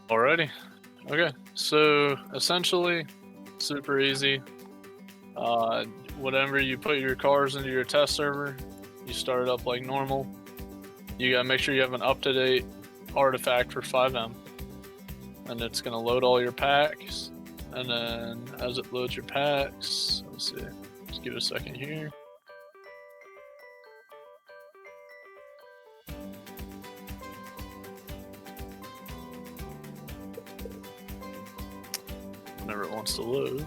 Alrighty. Okay, so essentially, super easy. Whenever you put your cars into your test server, you start it up like normal. You gotta make sure you have an up-to-date artifact for FIVEM, and it's gonna load all your packs. And then as it loads your packs, let's see, just give it a second here. Whenever it wants to load.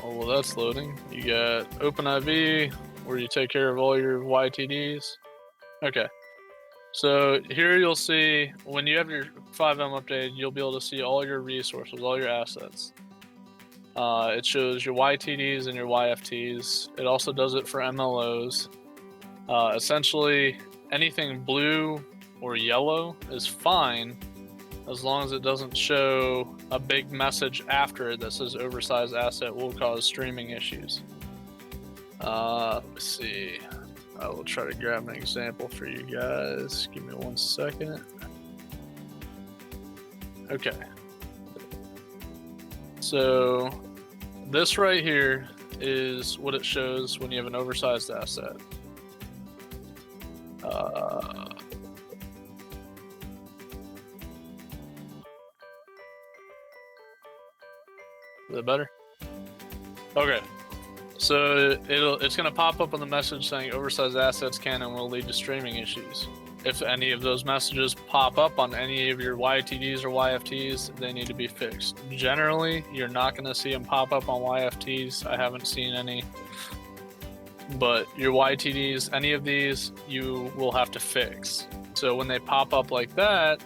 While that's loading, you got OpenIV, where you take care of all your YTDs. Okay, so here you'll see, when you have your FIVEM updated, you'll be able to see all your resources, all your assets. It shows your YTDs and your YFTs. It also does it for MLOs. Essentially, anything blue or yellow is fine, as long as it doesn't show a big message after it that says oversized asset will cause streaming issues. Let's see. I will try to grab an example for you guys. Give me 1 second. Okay. So this right here is what it shows when you have an oversized asset. Is that better? Okay. So it's going to pop up on the message saying oversized assets can and will lead to streaming issues. If any of those messages pop up on any of your YTDs or YFTs, they need to be fixed. Generally, you're not going to see them pop up on YFTs. I haven't seen any. But your YTDs, any of these, you will have to fix. So when they pop up like that,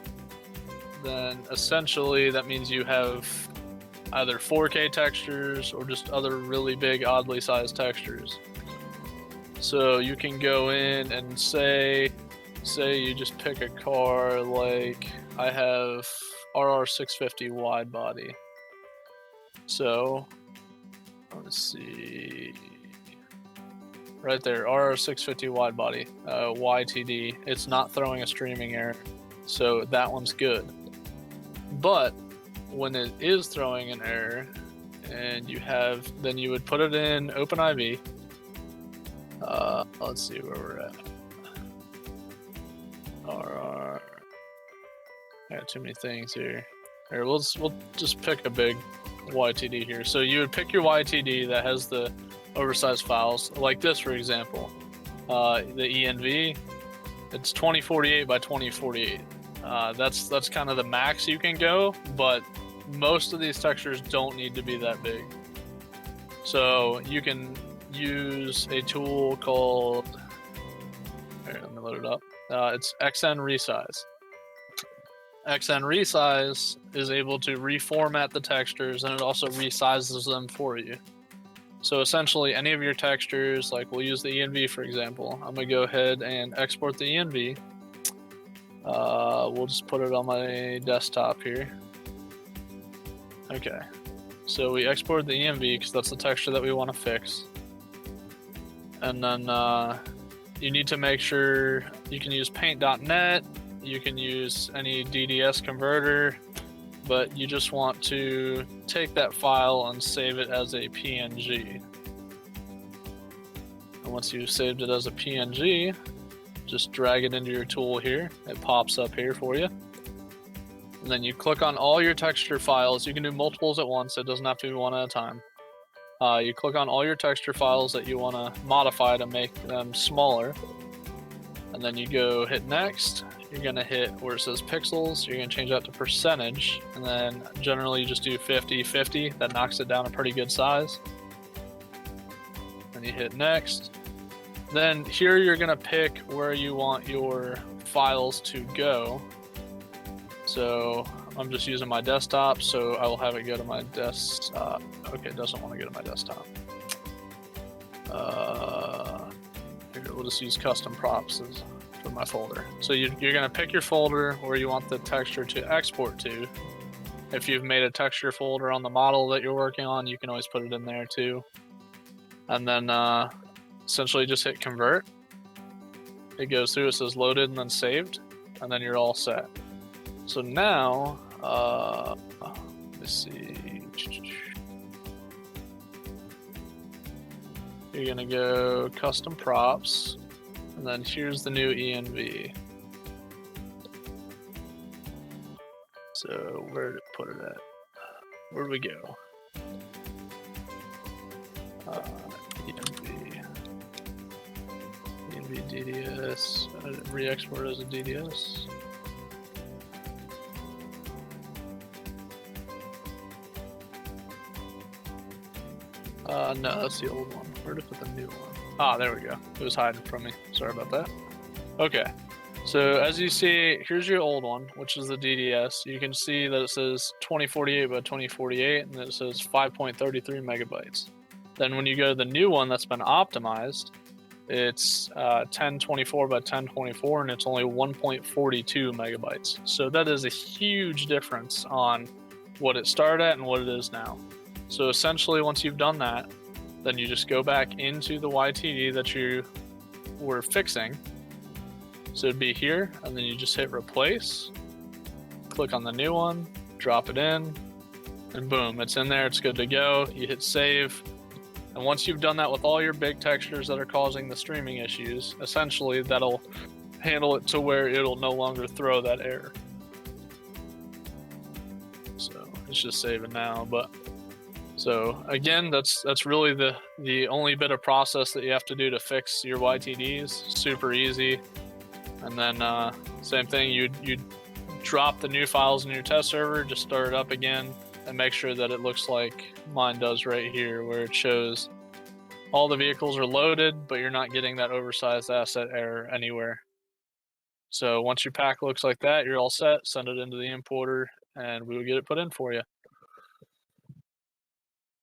then essentially that means you have either 4K textures or just other really big, oddly sized textures. So you can go in and say you just pick a car, like I have RR650 wide body. So let's see, right there, RR650 wide body, YTD. It's not throwing a streaming error, so that one's good. But when it is throwing an error, and then you would put it in OpenIV. Let's see where we're at. I got too many things here. Here, we'll just pick a big YTD here. So you would pick your YTD that has the oversized files, like this, for example. The ENV, it's 2048 by 2048. That's kind of the max you can go, but most of these textures don't need to be that big. So you can use a tool called, here, let me load it up. It's XN Resize. XN Resize is able to reformat the textures, and it also resizes them for you. So essentially, any of your textures, like we'll use the ENV for example. I'm gonna go ahead and export the ENV. We'll just put it on my desktop here. Okay, so we exported the ENV because that's the texture that we want to fix. And then you need to make sure you can use paint.net, you can use any DDS converter, but you just want to take that file and save it as a PNG. And once you've saved it as a PNG, just drag it into your tool here. It pops up here for you. And then you click on all your texture files. You can do multiples at once. It doesn't have to be one at a time. You click on all your texture files that you want to modify to make them smaller. And then you go hit next. You're going to hit where it says pixels. You're going to change that to percentage. And then generally you just do 50-50. That knocks it down a pretty good size. And you hit next. Then here you're going to pick where you want your files to go. So I'm just using my desktop, so I will have it go to my desktop. Okay, it doesn't want to go to my desktop. We'll just use custom props for my folder. So you're going to pick your folder where you want the texture to export to. If you've made a texture folder on the model that you're working on, you can always put it in there too. And then essentially just hit convert. It goes through, it says loaded and then saved, and then you're all set. So now, let's see. You're gonna go custom props, and then here's the new ENV. So where did it put it at? Where do we go? ENV DDS. I didn't re-export as a DDS. No, that's the old one. Where did I put the new one? Ah, there we go. It was hiding from me. Sorry about that. Okay. So as you see, here's your old one, which is the DDS. You can see that it says 2048 by 2048, and it says 5.33 megabytes. Then when you go to the new one that's been optimized, it's 1024 by 1024, and it's only 1.42 megabytes. So that is a huge difference on what it started at and what it is now. So essentially, once you've done that, then you just go back into the YTD that you were fixing. So it'd be here, and then you just hit replace, click on the new one, drop it in, and boom, it's in there, it's good to go. You hit save, and once you've done that with all your big textures that are causing the streaming issues, essentially that'll handle it to where it'll no longer throw that error. So it's just saving now, but so again, that's really the only bit of process that you have to do to fix your YTDs. Super easy. And then same thing, you drop the new files in your test server, just start it up again, and make sure that it looks like mine does right here, where it shows all the vehicles are loaded, but you're not getting that oversized asset error anywhere. So once your pack looks like that, you're all set, send it into the importer, and we will get it put in for you.